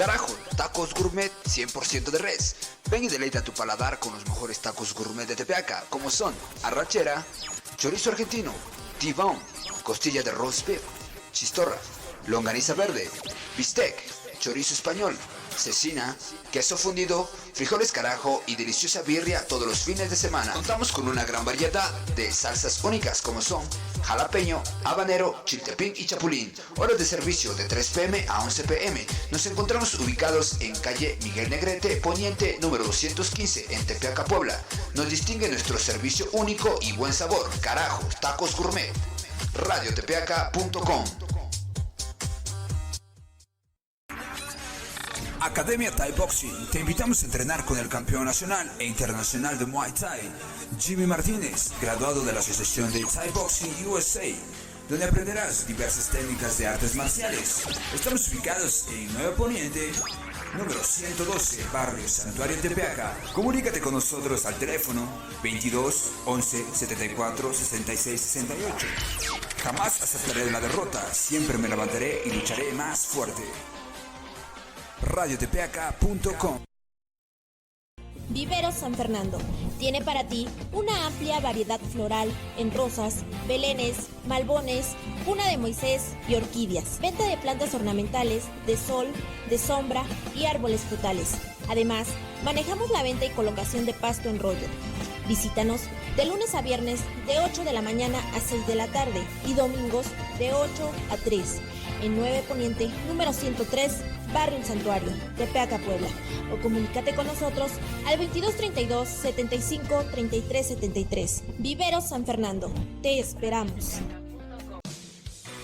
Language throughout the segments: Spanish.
Carajo, tacos gourmet 100% de res. Ven y deleita tu paladar con los mejores tacos gourmet de Tepeaca, como son arrachera, chorizo argentino, T-bone, costilla de roast beef, chistorra, longaniza verde, bistec, chorizo español, cecina, queso fundido, frijoles carajo y deliciosa birria todos los fines de semana. Contamos con una gran variedad de salsas únicas como son jalapeño, habanero, chiltepín y chapulín. Horas de servicio de 3 p.m. a 11 p.m. Nos encontramos ubicados en calle Miguel Negrete, Poniente, número 215, en Tepeaca, Puebla. Nos distingue nuestro servicio único y buen sabor. Carajo, tacos gourmet. radiotepeaca.com. Academia Thai Boxing. Te invitamos a entrenar con el campeón nacional e internacional de Muay Thai, Jimmy Martínez, graduado de la Asociación de Thai Boxing USA, donde aprenderás diversas técnicas de artes marciales. Estamos ubicados en Nuevo Poniente, número 112, barrio Santuario Tepeaca. Comunícate con nosotros al teléfono 22 11 74 66 68. Jamás aceptaré la derrota, siempre me levantaré y lucharé más fuerte. radiotepeaca.com. Viveros San Fernando tiene para ti una amplia variedad floral en rosas, belenes, malbones, cuna de Moisés y orquídeas. Venta de plantas ornamentales, de sol, de sombra y árboles frutales. Además, manejamos la venta y colocación de pasto en rollo. Visítanos de lunes a viernes de 8 de la mañana a 6 de la tarde y domingos de 8 a 3 en 9 Poniente, número 103, Barrio El Santuario, Tepeaca, Puebla. O comunícate con nosotros al 2232 75 33 73. Viveros San Fernando. Te esperamos.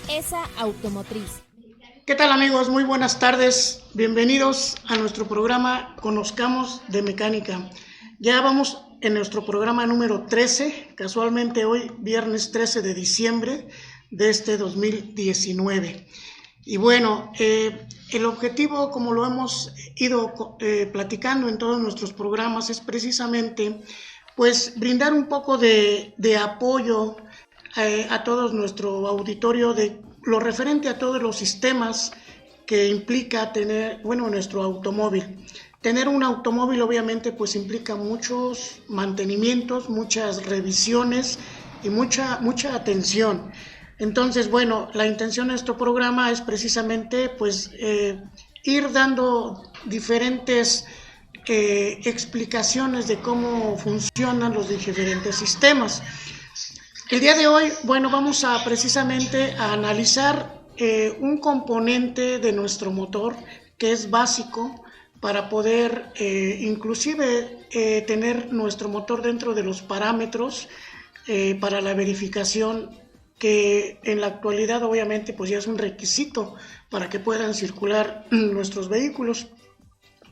ESA Automotriz. ¿Qué tal, amigos? Muy buenas tardes. Bienvenidos a nuestro programa Conozcamos de Mecánica. Ya vamos en nuestro programa número 13, casualmente hoy, viernes 13 de diciembre de este 2019. Y bueno, el objetivo, como lo hemos ido platicando en todos nuestros programas, es precisamente pues brindar un poco de apoyo a todo nuestro auditorio de lo referente a todos los sistemas que implica tener, nuestro automóvil. Tener un automóvil obviamente pues implica muchos mantenimientos, muchas revisiones y mucha atención. Entonces, la intención de este programa es precisamente pues ir dando diferentes explicaciones de cómo funcionan los diferentes sistemas. El día de hoy, vamos a precisamente a analizar un componente de nuestro motor que es básico para poder inclusive tener nuestro motor dentro de los parámetros para la verificación, que en la actualidad obviamente pues ya es un requisito para que puedan circular nuestros vehículos.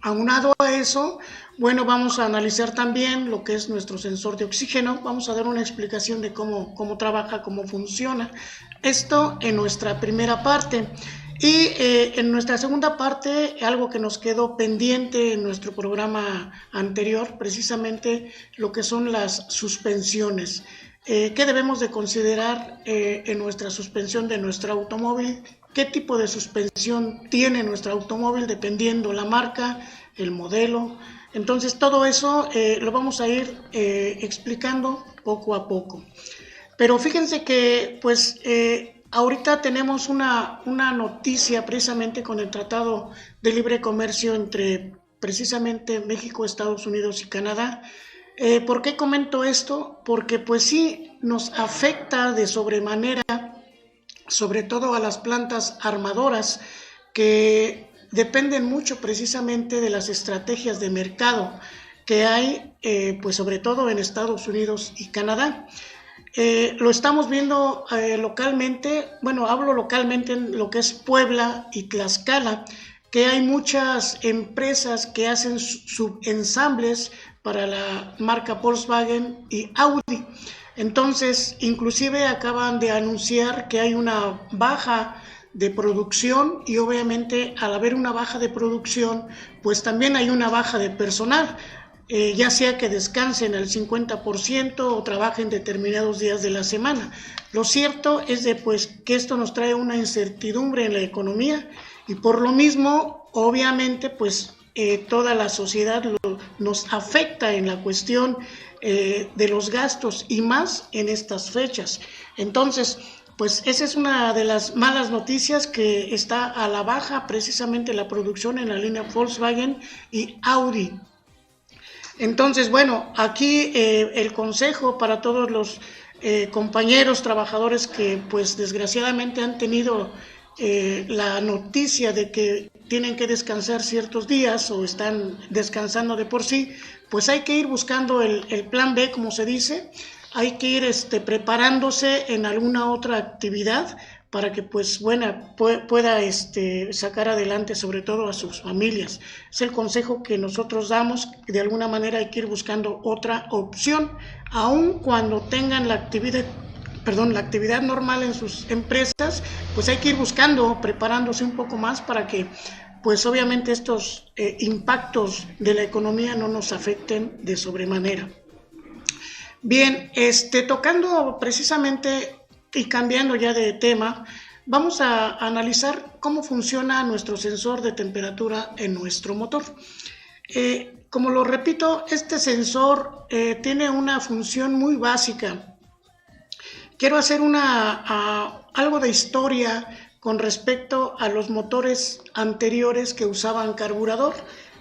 Aunado a eso, vamos a analizar también lo que es nuestro sensor de oxígeno. Vamos a dar una explicación de cómo trabaja, cómo funciona. Esto en nuestra primera parte. Y en nuestra segunda parte, algo que nos quedó pendiente en nuestro programa anterior, precisamente lo que son las suspensiones. ¿Qué debemos de considerar en nuestra suspensión de nuestro automóvil? ¿Qué tipo de suspensión tiene nuestro automóvil dependiendo la marca, el modelo? Entonces todo eso lo vamos a ir explicando poco a poco. Pero fíjense que ahorita tenemos una noticia precisamente con el Tratado de Libre Comercio entre precisamente México, Estados Unidos y Canadá. ¿Por qué comento esto? Porque pues sí nos afecta de sobremanera, sobre todo a las plantas armadoras que dependen mucho precisamente de las estrategias de mercado que hay, sobre todo en Estados Unidos y Canadá. Lo estamos viendo localmente, hablo localmente en lo que es Puebla y Tlaxcala, que hay muchas empresas que hacen subensambles para la marca Volkswagen y Audi. Entonces, inclusive acaban de anunciar que hay una baja de producción y obviamente al haber una baja de producción, pues también hay una baja de personal. Ya sea que descansen al 50% o trabajen determinados días de la semana. Lo cierto es que esto nos trae una incertidumbre en la economía y por lo mismo obviamente pues toda la sociedad nos afecta en la cuestión de los gastos y más en estas fechas. Entonces, pues esa es una de las malas noticias, que está a la baja precisamente la producción en la línea Volkswagen y Audi. Entonces, bueno, aquí el consejo para todos los compañeros trabajadores que pues desgraciadamente han tenido la noticia de que tienen que descansar ciertos días o están descansando de por sí, pues hay que ir buscando el plan B, como se dice. Hay que ir preparándose en alguna otra actividad para que pues pueda sacar adelante sobre todo a sus familias. Es el consejo que nosotros damos. De alguna manera hay que ir buscando otra opción, aun cuando tengan la actividad normal en sus empresas, pues hay que ir buscando, preparándose un poco más para que pues obviamente estos impactos de la economía no nos afecten de sobremanera. Bien, tocando precisamente y cambiando ya de tema, vamos a analizar cómo funciona nuestro sensor de temperatura en nuestro motor. Como lo repito, este sensor tiene una función muy básica. Quiero hacer algo de historia con respecto a los motores anteriores que usaban carburador.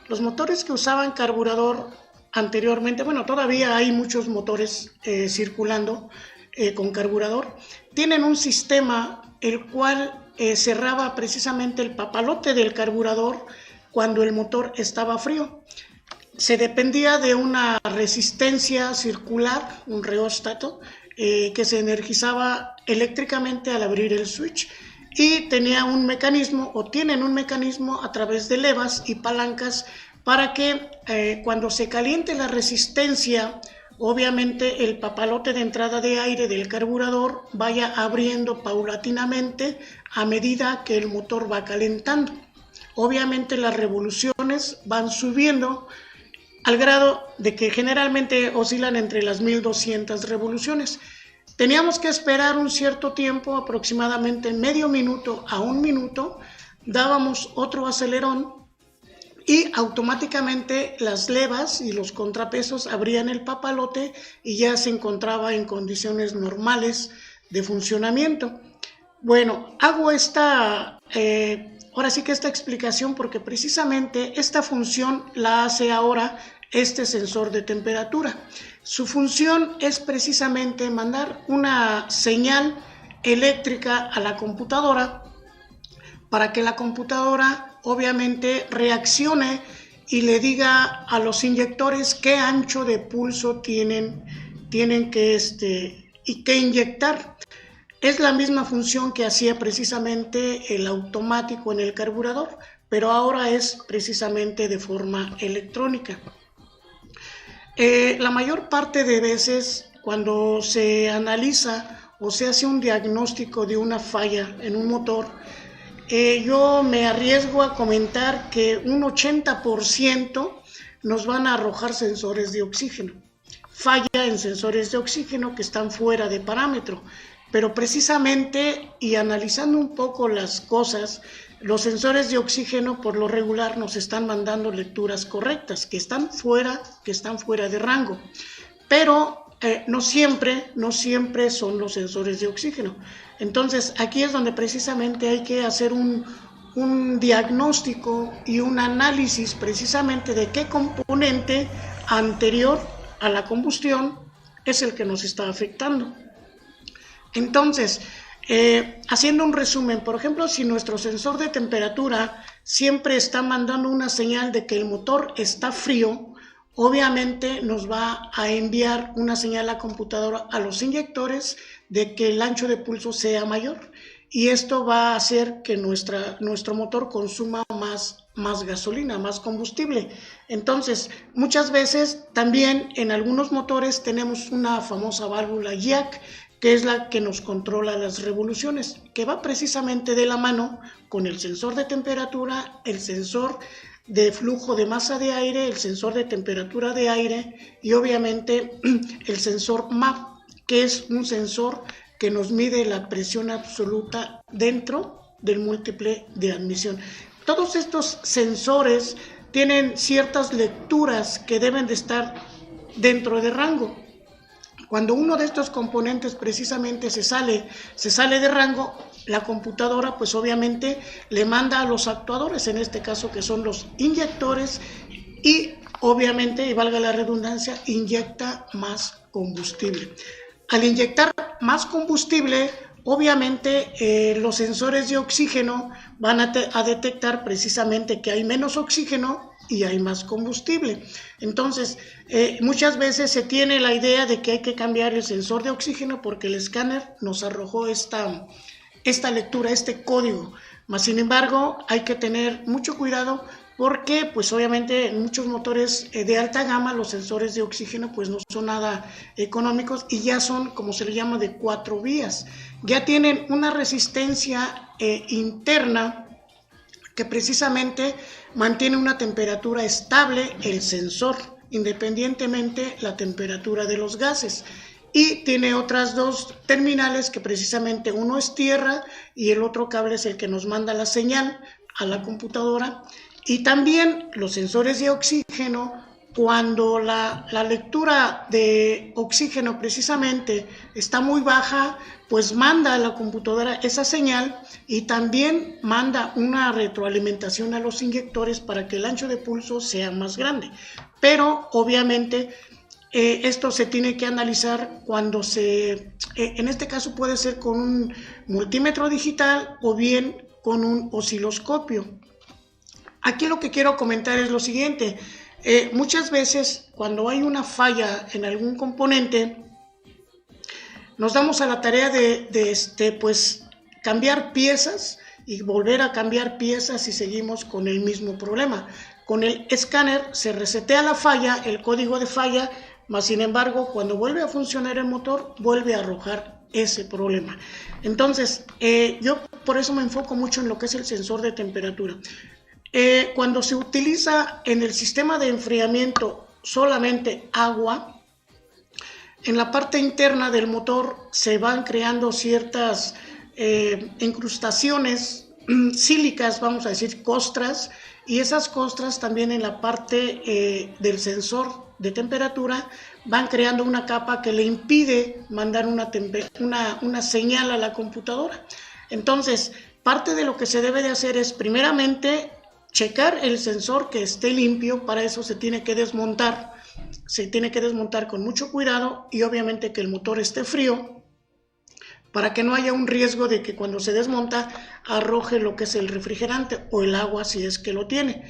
Los motores que usaban carburador anteriormente, bueno, todavía hay muchos motores circulando con carburador, tienen un sistema el cual cerraba precisamente el papalote del carburador cuando el motor estaba frío. Se dependía de una resistencia circular, un reóstato, que se energizaba eléctricamente al abrir el switch, y tenía un mecanismo, o tienen un mecanismo a través de levas y palancas para que cuando se caliente la resistencia, obviamente el papalote de entrada de aire del carburador vaya abriendo paulatinamente a medida que el motor va calentando. Obviamente las revoluciones van subiendo al grado de que generalmente oscilan entre las 1200 revoluciones. Teníamos que esperar un cierto tiempo, aproximadamente medio minuto a un minuto, dábamos otro acelerón y automáticamente las levas y los contrapesos abrían el papalote y ya se encontraba en condiciones normales de funcionamiento. Bueno, hago ahora sí que esta explicación porque precisamente esta función la hace ahora este sensor de temperatura. Su función es precisamente mandar una señal eléctrica a la computadora para que la computadora obviamente reaccione y le diga a los inyectores qué ancho de pulso tienen que inyectar. Es la misma función que hacía precisamente el automático en el carburador, pero ahora es precisamente de forma electrónica. La mayor parte de veces cuando se analiza o se hace un diagnóstico de una falla en un motor, yo me arriesgo a comentar que un 80% nos van a arrojar sensores de oxígeno. Falla en sensores de oxígeno que están fuera de parámetro, pero precisamente y analizando un poco las cosas, los sensores de oxígeno por lo regular nos están mandando lecturas correctas, que están fuera de rango, pero no siempre son los sensores de oxígeno. Entonces aquí es donde precisamente hay que hacer un diagnóstico y un análisis precisamente de qué componente anterior a la combustión es el que nos está afectando. Entonces, haciendo un resumen, por ejemplo, si nuestro sensor de temperatura siempre está mandando una señal de que el motor está frío, obviamente nos va a enviar una señal a la computadora, a los inyectores, de que el ancho de pulso sea mayor, y esto va a hacer que nuestro motor consuma más gasolina, más combustible. Entonces, muchas veces también en algunos motores tenemos una famosa válvula jack, que es la que nos controla las revoluciones, que va precisamente de la mano con el sensor de temperatura, el sensor de flujo de masa de aire, el sensor de temperatura de aire y obviamente el sensor MAP, que es un sensor que nos mide la presión absoluta dentro del múltiple de admisión. Todos estos sensores tienen ciertas lecturas que deben de estar dentro de rango. Cuando uno de estos componentes precisamente se sale de rango, la computadora pues obviamente le manda a los actuadores, en este caso que son los inyectores, y obviamente, y valga la redundancia, inyecta más combustible. Al inyectar más combustible, obviamente los sensores de oxígeno van a detectar precisamente que hay menos oxígeno y hay más combustible. Entonces, muchas veces se tiene la idea de que hay que cambiar el sensor de oxígeno porque el escáner nos arrojó esta lectura, este código. Mas, sin embargo, hay que tener mucho cuidado porque pues obviamente en muchos motores de alta gama los sensores de oxígeno pues no son nada económicos y ya son, como se le llama, de 4 vías. Ya tienen una resistencia interna que precisamente mantiene una temperatura estable el sensor, independientemente la temperatura de los gases. Y tiene otras 2 terminales que precisamente uno es tierra y el otro cable es el que nos manda la señal a la computadora. Y también los sensores de oxígeno, cuando la lectura de oxígeno precisamente está muy baja, pues manda a la computadora esa señal y también manda una retroalimentación a los inyectores para que el ancho de pulso sea más grande. Pero obviamente esto se tiene que analizar cuando en este caso puede ser con un multímetro digital o bien con un osciloscopio. Aquí lo que quiero comentar es lo siguiente. Muchas veces cuando hay una falla en algún componente, nos damos a la tarea de pues cambiar piezas y volver a cambiar piezas y seguimos con el mismo problema. Con el escáner se resetea la falla, el código de falla, mas sin embargo cuando vuelve a funcionar el motor vuelve a arrojar ese problema. Entonces yo por eso me enfoco mucho en lo que es el sensor de temperatura. Cuando se utiliza en el sistema de enfriamiento solamente agua, en la parte interna del motor se van creando ciertas incrustaciones sílicas, vamos a decir costras, y esas costras también en la parte del sensor de temperatura van creando una capa que le impide mandar una señal a la computadora. Entonces, parte de lo que se debe de hacer es primeramente checar el sensor que esté limpio. Para eso se tiene que desmontar con mucho cuidado y obviamente que el motor esté frío para que no haya un riesgo de que cuando se desmonta arroje lo que es el refrigerante o el agua si es que lo tiene.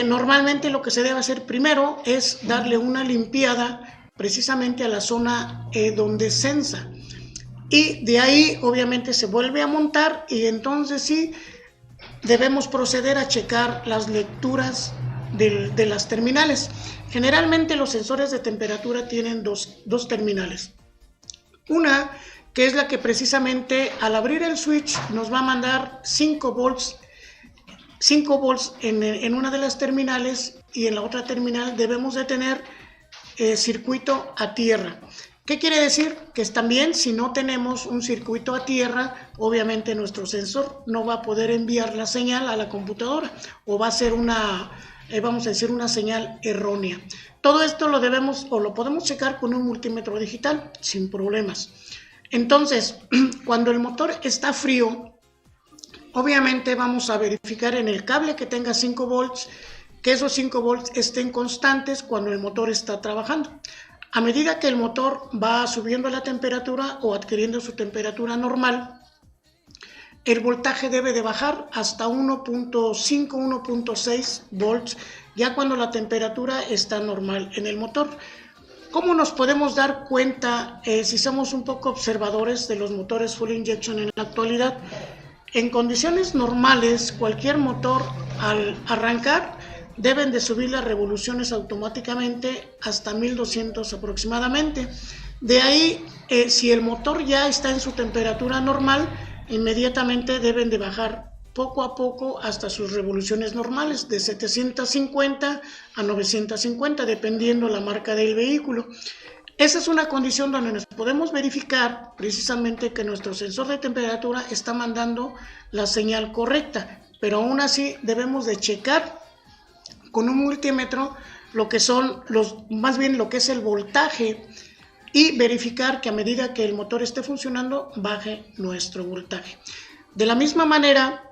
Normalmente lo que se debe hacer primero es darle una limpiada precisamente a la zona donde sensa y de ahí obviamente se vuelve a montar y entonces sí debemos proceder a checar las lecturas de las terminales. Generalmente los sensores de temperatura tienen dos terminales. Una que es la que precisamente al abrir el switch nos va a mandar 5 volts en una de las terminales y en la otra terminal debemos de tener circuito a tierra. ¿Qué quiere decir? Que también si no tenemos un circuito a tierra, obviamente nuestro sensor no va a poder enviar la señal a la computadora o va a ser una señal errónea. Todo esto lo podemos checar con un multímetro digital sin problemas. Entonces, cuando el motor está frío, obviamente vamos a verificar en el cable que tenga 5 volts, que esos 5 volts estén constantes cuando el motor está trabajando. A medida que el motor va subiendo la temperatura o adquiriendo su temperatura normal, el voltaje debe de bajar hasta 1.5, 1.6 volts, ya cuando la temperatura está normal en el motor. ¿Cómo nos podemos dar cuenta si somos un poco observadores de los motores full injection en la actualidad? En condiciones normales, cualquier motor al arrancar deben de subir las revoluciones automáticamente hasta 1200 aproximadamente. De ahí, si el motor ya está en su temperatura normal, inmediatamente deben de bajar poco a poco hasta sus revoluciones normales, de 750 a 950, dependiendo la marca del vehículo. Esa es una condición donde nos podemos verificar precisamente que nuestro sensor de temperatura está mandando la señal correcta. pero aún así debemos de checar con un multímetro lo que son más bien lo que es el voltaje, y verificar que a medida que el motor esté funcionando baje nuestro voltaje. De la misma manera,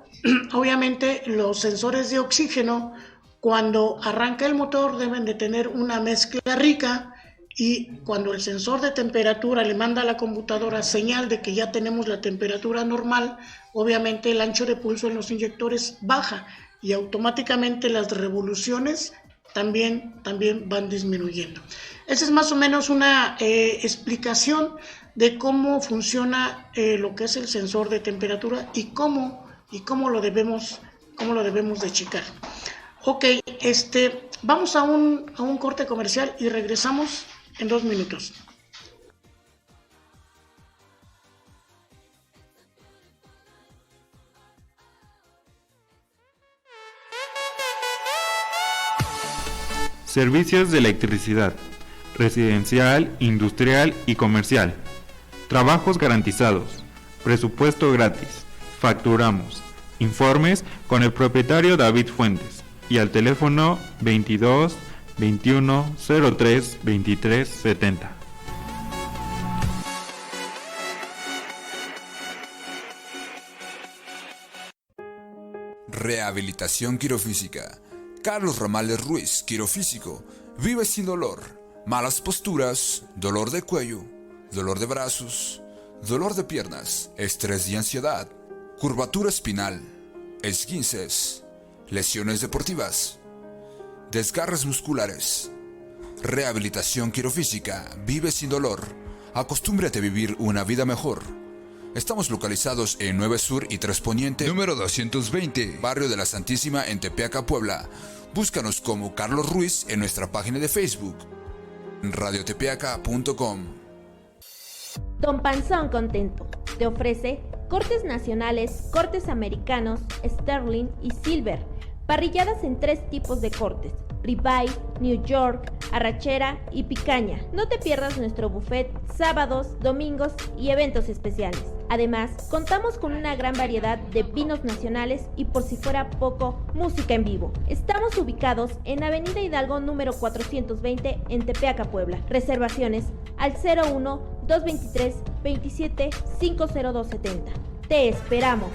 obviamente los sensores de oxígeno, cuando arranca el motor, deben de tener una mezcla rica, y cuando el sensor de temperatura le manda a la computadora señal de que ya tenemos la temperatura normal, obviamente el ancho de pulso en los inyectores baja y automáticamente las revoluciones también van disminuyendo. Esa es más o menos una explicación de cómo funciona lo que es el sensor de temperatura y cómo lo debemos de checar. Ok, vamos a un corte comercial y regresamos en 2 minutos. Servicios de electricidad, residencial, industrial y comercial. Trabajos garantizados. Presupuesto gratis. Facturamos. Informes con el propietario David Fuentes y al teléfono 22 21 03 23 70. Rehabilitación quirofísica. Carlos Ramales Ruiz, quirofísico. Vive sin dolor, malas posturas, dolor de cuello, dolor de brazos, dolor de piernas, estrés y ansiedad, curvatura espinal, esguinces, lesiones deportivas, desgarres musculares. Rehabilitación quirofísica. Vive sin dolor. Acostúmbrate a vivir una vida mejor. Estamos localizados en 9 Sur y 3 Poniente, número 220, Barrio de la Santísima, en Tepeaca, Puebla. Búscanos como Carlos Ruiz en nuestra página de Facebook, radiotepeaca.com. Don Panzón Contento te ofrece cortes nacionales, cortes americanos, sterling y silver, parrilladas en 3 tipos de cortes: ribeye, New York, arrachera y picaña. No te pierdas nuestro buffet sábados, domingos y eventos especiales. Además, contamos con una gran variedad de vinos nacionales y, por si fuera poco, música en vivo. Estamos ubicados en Avenida Hidalgo número 420 en Tepeaca, Puebla. Reservaciones al 01 223 27 50270. Te esperamos.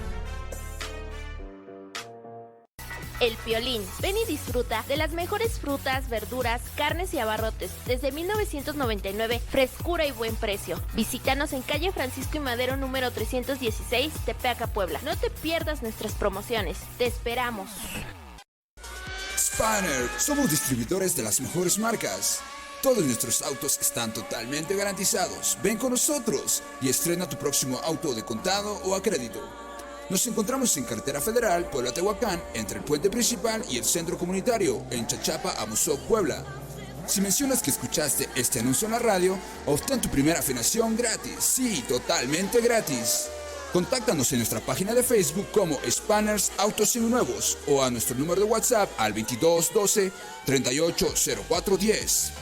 El Piolín. Ven y disfruta de las mejores frutas, verduras, carnes y abarrotes. Desde 1999, frescura y buen precio. Visítanos en calle Francisco y Madero número 316, Tepeaca, Puebla. No te pierdas nuestras promociones. Te esperamos. Spanner, somos distribuidores de las mejores marcas. Todos nuestros autos están totalmente garantizados. Ven con nosotros y estrena tu próximo auto de contado o a crédito. Nos encontramos en Carretera Federal, Puebla-Tehuacán, entre el puente principal y el centro comunitario, en Chachapa, Amozoc, Puebla. Si mencionas que escuchaste este anuncio en la radio, obtén tu primera afinación gratis. Sí, totalmente gratis. Contáctanos en nuestra página de Facebook como Spanners Autos Seminuevos o a nuestro número de WhatsApp al 22 12 38 04 10.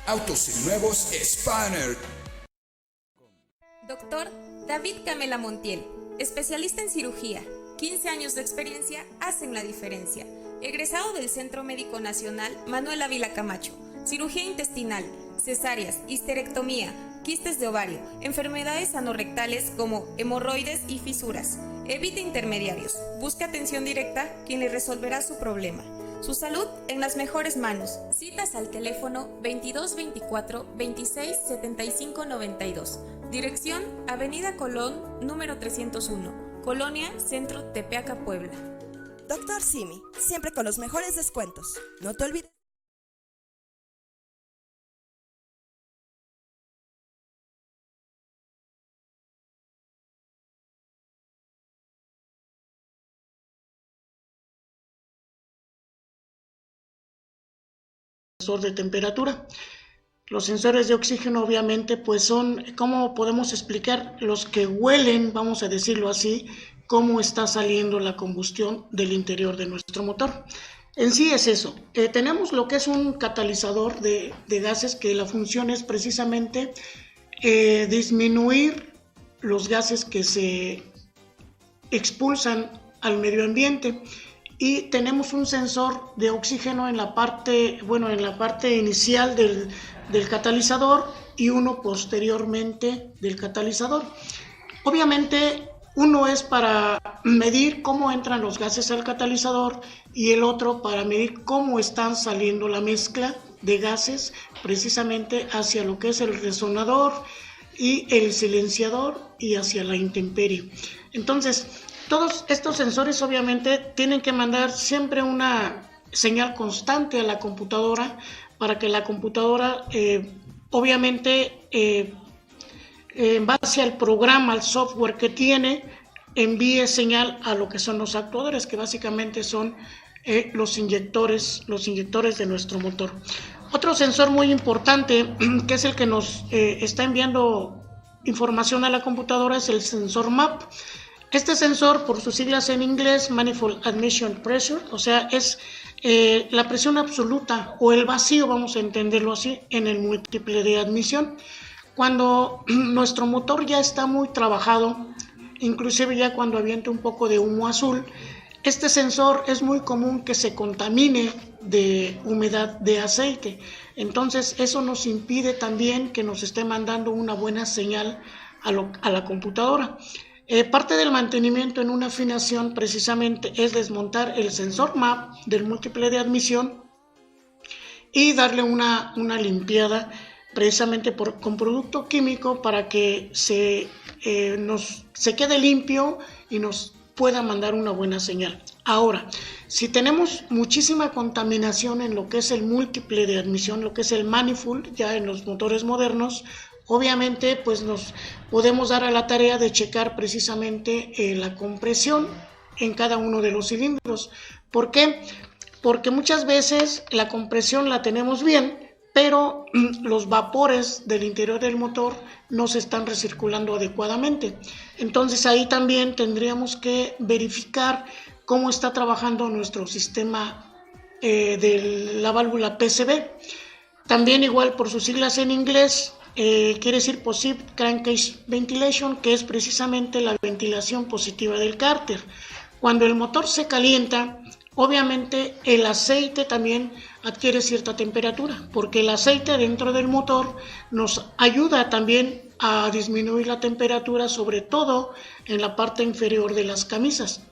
Autos Seminuevos Spanner. Doctor David Camela Montiel, especialista en cirugía, 15 años de experiencia hacen la diferencia. Egresado del Centro Médico Nacional Manuel Ávila Camacho, cirugía intestinal, cesáreas, histerectomía, quistes de ovario, enfermedades anorrectales como hemorroides y fisuras. Evite intermediarios, busque atención directa quien le resolverá su problema. Su salud en las mejores manos. Citas al teléfono 22 24 26 75 92. Dirección Avenida Colón, número 301, Colonia Centro, Tepeaca, Puebla. Doctor Simi, siempre con los mejores descuentos. No te olvides. Sensor de temperatura. Los sensores de oxígeno obviamente pues son, ¿cómo podemos explicar? Los que huelen, vamos a decirlo así, cómo está saliendo la combustión del interior de nuestro motor. En sí es eso. Tenemos lo que es un catalizador de gases, que la función es precisamente disminuir los gases que se expulsan al medio ambiente. Y tenemos un sensor de oxígeno en la parte inicial del catalizador y uno posteriormente del catalizador. Obviamente uno es para medir cómo entran los gases al catalizador y el otro para medir cómo están saliendo la mezcla de gases precisamente hacia lo que es el resonador y el silenciador y hacia la intemperie. Entonces, todos estos sensores obviamente tienen que mandar siempre una señal constante a la computadora para que la computadora obviamente en base al programa, al software que tiene, envíe señal a lo que son los actuadores, que básicamente son los inyectores de nuestro motor. Otro sensor muy importante, que es el que nos está enviando información a la computadora, es el sensor MAP. Este sensor, por sus siglas en inglés, Manifold Admission Pressure, o sea, es la presión absoluta o el vacío, vamos a entenderlo así, en el múltiple de admisión. Cuando nuestro motor ya está muy trabajado, inclusive ya cuando avienta un poco de humo azul, este sensor es muy común que se contamine de humedad de aceite. Entonces eso nos impide también que nos esté mandando una buena señal a la computadora. Parte del mantenimiento en una afinación precisamente es desmontar el sensor MAP del múltiple de admisión y darle una limpiada precisamente con producto químico para que se quede limpio y nos pueda mandar una buena señal. Ahora, si tenemos muchísima contaminación en lo que es el múltiple de admisión, lo que es el manifold, ya en los motores modernos, obviamente pues nos podemos dar a la tarea de checar precisamente la compresión en cada uno de los cilindros. ¿Por qué? Porque muchas veces la compresión la tenemos bien, pero los vapores del interior del motor no se están recirculando adecuadamente. Entonces ahí también tendríamos que verificar cómo está trabajando nuestro sistema de la válvula PCV. También igual por sus siglas en inglés, quiere decir Positive Crankcase Ventilation, que es precisamente la ventilación positiva del cárter. Cuando el motor se calienta, obviamente el aceite también adquiere cierta temperatura, porque el aceite dentro del motor nos ayuda también a disminuir la temperatura, sobre todo en la parte inferior de las camisas.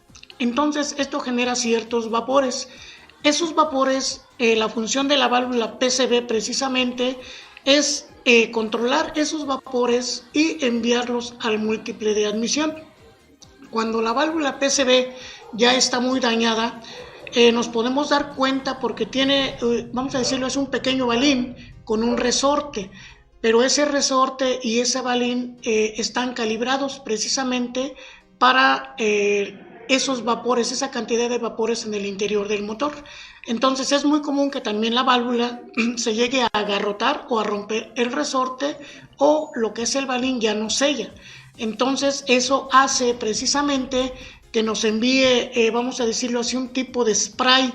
Entonces esto genera ciertos vapores. Esos vapores, la función de la válvula PCV precisamente es controlar esos vapores y enviarlos al múltiple de admisión. Cuando la válvula PCV ya está muy dañada, nos podemos dar cuenta porque tiene, vamos a decirlo, es un pequeño balín con un resorte, pero ese resorte y ese balín están calibrados precisamente para esos vapores, esa cantidad de vapores en el interior del motor. Entonces es muy común que también la válvula se llegue a agarrotar o a romper el resorte, o lo que es el balín ya no sella. Entonces eso hace precisamente que nos envíe, vamos a decirlo así, un tipo de spray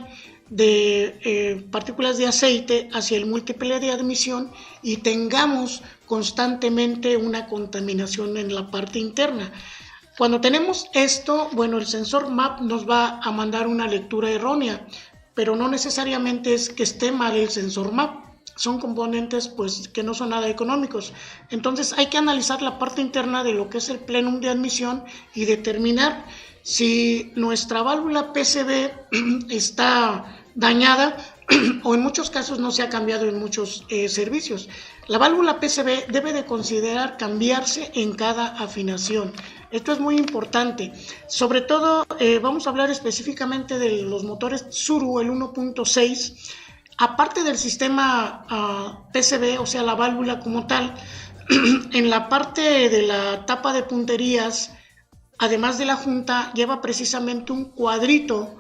de partículas de aceite hacia el múltiple de admisión y tengamos constantemente una contaminación en la parte interna. Cuando tenemos esto, bueno, el sensor MAP nos va a mandar una lectura errónea, pero no necesariamente es que esté mal el sensor MAP. Son componentes pues que no son nada económicos. Entonces hay que analizar la parte interna de lo que es el plenum de admisión y determinar si nuestra válvula PCV está dañada o en muchos casos no se ha cambiado en muchos servicios. La válvula PCV debe de considerar cambiarse en cada afinación. Esto es muy importante. Sobre todo vamos a hablar específicamente de los motores Tsuru, el 1.6. Aparte del sistema PCV, o sea la válvula como tal, en la parte de la tapa de punterías, además de la junta, lleva precisamente un cuadrito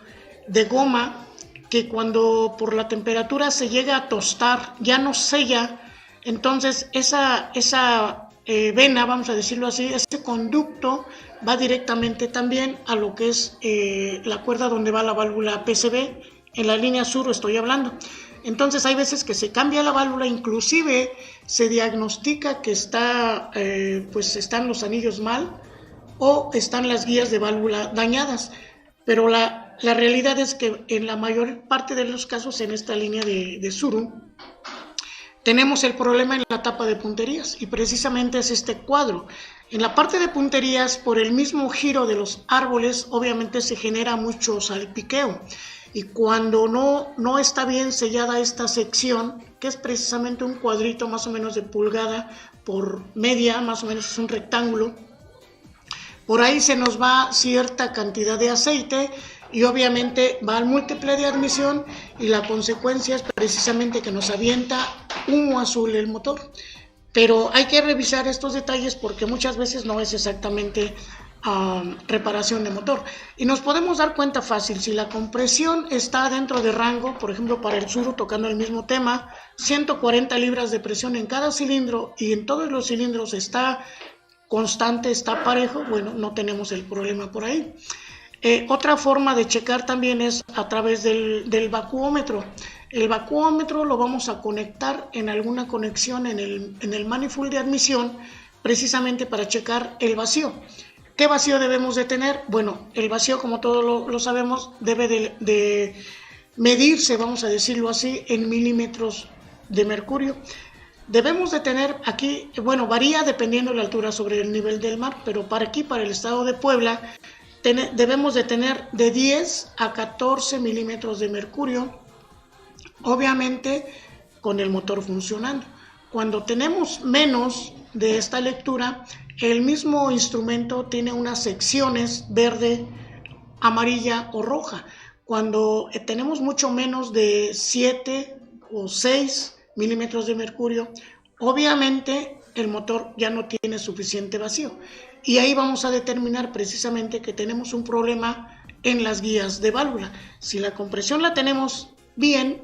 de goma que cuando por la temperatura se llega a tostar ya no sella. Entonces esa vena, vamos a decirlo así, ese conducto va directamente también a lo que es la cuerda donde va la válvula PCV, en la línea sur estoy hablando. Entonces hay veces que se cambia la válvula, inclusive se diagnostica que están los anillos mal, o están las guías de válvula dañadas, pero la realidad es que en la mayor parte de los casos en esta línea de Tsuru tenemos el problema en la tapa de punterías, y precisamente es este cuadro. En la parte de punterías, por el mismo giro de los árboles, obviamente se genera mucho salpiqueo, y cuando no está bien sellada esta sección, que es precisamente un cuadrito más o menos de pulgada por media, más o menos es un rectángulo, por ahí se nos va cierta cantidad de aceite y obviamente va al múltiple de admisión, y la consecuencia es precisamente que nos avienta humo azul el motor. Pero hay que revisar estos detalles porque muchas veces no es exactamente reparación de motor. Y nos podemos dar cuenta fácil, si la compresión está dentro de rango, por ejemplo para el Tsuru, tocando el mismo tema, 140 libras de presión en cada cilindro y en todos los cilindros está constante, está parejo, bueno, no tenemos el problema por ahí. Otra forma de checar también es a través del vacuómetro. El vacuómetro lo vamos a conectar en alguna conexión en el manifold de admisión, precisamente para checar el vacío. ¿Qué vacío debemos de tener? Bueno, el vacío, como todos lo sabemos, debe de medirse, vamos a decirlo así, en milímetros de mercurio. Debemos de tener aquí, bueno, varía dependiendo de la altura sobre el nivel del mar, pero para aquí, para el estado de Puebla, debemos de tener de 10 a 14 milímetros de mercurio, obviamente con el motor funcionando. Cuando tenemos menos de esta lectura, el mismo instrumento tiene unas secciones verde, amarilla o roja. Cuando tenemos mucho menos de 7 o 6 milímetros de mercurio, obviamente el motor ya no tiene suficiente vacío, y ahí vamos a determinar precisamente que tenemos un problema en las guías de válvula. Si la compresión la tenemos bien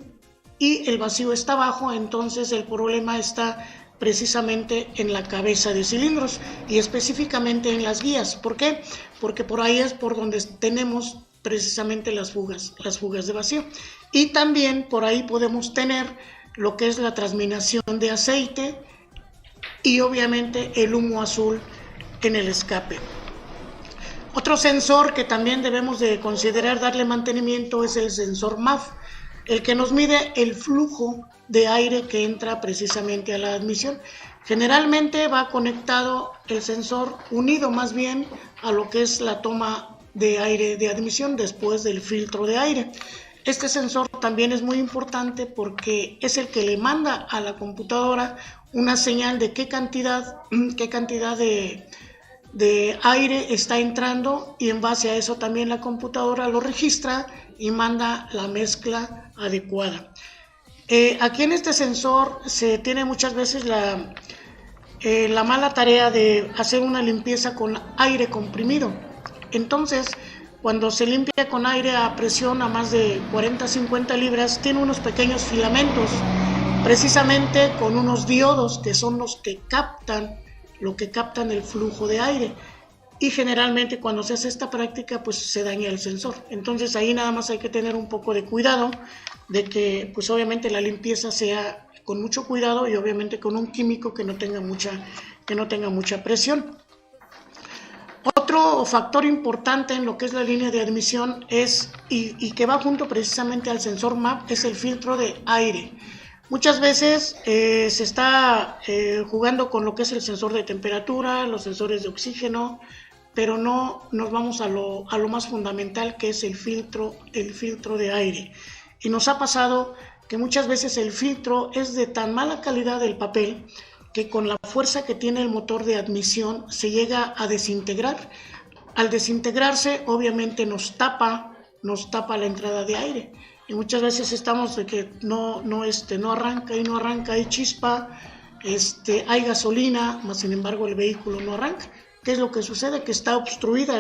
y el vacío está bajo, entonces el problema está precisamente en la cabeza de cilindros y específicamente en las guías. ¿Por qué? Porque por ahí es por donde tenemos precisamente las fugas de vacío, y también por ahí podemos tener lo que es la transminación de aceite y obviamente el humo azul en el escape. Otro sensor que también debemos de considerar darle mantenimiento es el sensor MAF, el que nos mide el flujo de aire que entra precisamente a la admisión. Generalmente va conectado el sensor, unido más bien a lo que es la toma de aire de admisión después del filtro de aire. Este sensor también es muy importante porque es el que le manda a la computadora una señal de qué cantidad de aire está entrando, y en base a eso también la computadora lo registra y manda la mezcla adecuada. Aquí en este sensor se tiene muchas veces la mala tarea de hacer una limpieza con aire comprimido. Entonces, cuando se limpia con aire a presión a más de 40-50 libras, tiene unos pequeños filamentos, precisamente con unos diodos que son los que captan el flujo de aire. Y generalmente cuando se hace esta práctica, pues se daña el sensor. Entonces ahí nada más hay que tener un poco de cuidado de que pues obviamente la limpieza sea con mucho cuidado y obviamente con un químico que no tenga mucha presión. Otro factor importante en lo que es la línea de admisión es, y que va junto precisamente al sensor MAP, es el filtro de aire. Muchas veces se está jugando con lo que es el sensor de temperatura, los sensores de oxígeno, pero no nos vamos a lo más fundamental, que es el filtro de aire. Y nos ha pasado que muchas veces el filtro es de tan mala calidad del papel que con la fuerza que tiene el motor de admisión se llega a desintegrar. Al desintegrarse, obviamente nos tapa la entrada de aire. Y muchas veces estamos de que no arranca, hay chispa, hay gasolina, mas sin embargo el vehículo no arranca. ¿Qué es lo que sucede? Que está obstruida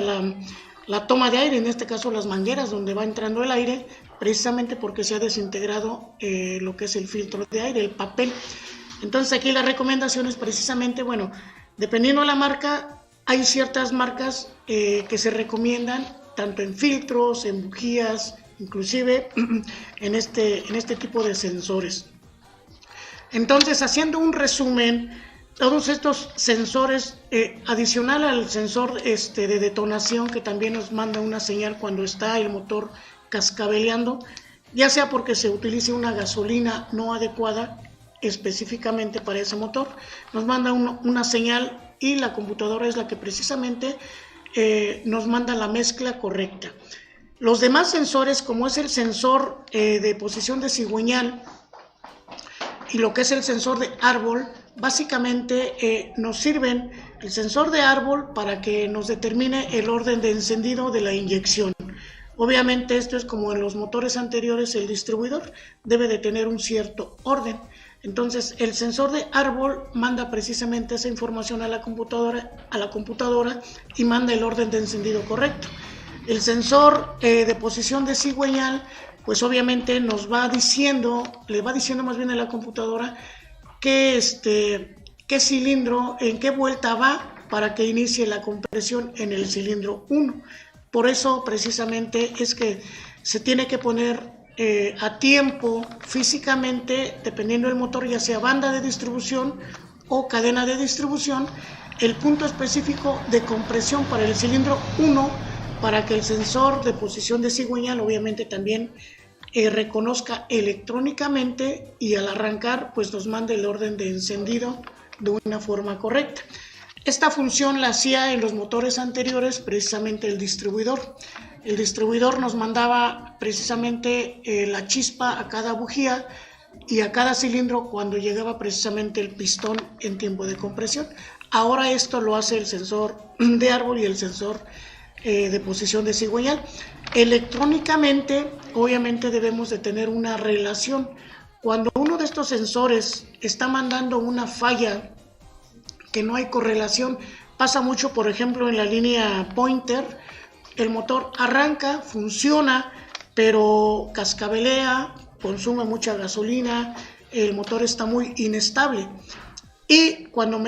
la toma de aire, en este caso las mangueras donde va entrando el aire, precisamente porque se ha desintegrado lo que es el filtro de aire, el papel. Entonces aquí la recomendación es precisamente, bueno, dependiendo de la marca, hay ciertas marcas que se recomiendan, tanto en filtros, en bujías, inclusive en este tipo de sensores. Entonces, haciendo un resumen todos estos sensores, adicional al sensor de detonación, que también nos manda una señal cuando está el motor cascabeleando, ya sea porque se utilice una gasolina no adecuada específicamente para ese motor, nos manda una señal y la computadora es la que precisamente nos manda la mezcla correcta. Los demás sensores, como es el sensor de posición de cigüeñal y lo que es el sensor de árbol, básicamente nos sirven el sensor de árbol para que nos determine el orden de encendido de la inyección. Obviamente esto es como en los motores anteriores, el distribuidor debe de tener un cierto orden. Entonces el sensor de árbol manda precisamente esa información a la computadora y manda el orden de encendido correcto. El sensor de posición de cigüeñal, pues obviamente nos va diciendo, le va diciendo más bien a la computadora qué cilindro, en qué vuelta va para que inicie la compresión en el cilindro 1. Por eso precisamente es que se tiene que poner a tiempo físicamente, dependiendo del motor, ya sea banda de distribución o cadena de distribución, el punto específico de compresión para el cilindro 1, para que el sensor de posición de cigüeñal obviamente también reconozca electrónicamente y al arrancar pues nos mande el orden de encendido de una forma correcta. Esta función la hacía en los motores anteriores precisamente el distribuidor. El distribuidor nos mandaba precisamente la chispa a cada bujía y a cada cilindro cuando llegaba precisamente el pistón en tiempo de compresión. Ahora esto lo hace el sensor de árbol y el sensor de posición de cigüeñal. Electrónicamente, obviamente debemos de tener una relación. Cuando uno de estos sensores está mandando una falla que no hay correlación, pasa mucho, por ejemplo, en la línea Pointer, el motor arranca, funciona, pero cascabelea, consume mucha gasolina, el motor está muy inestable. Y cuando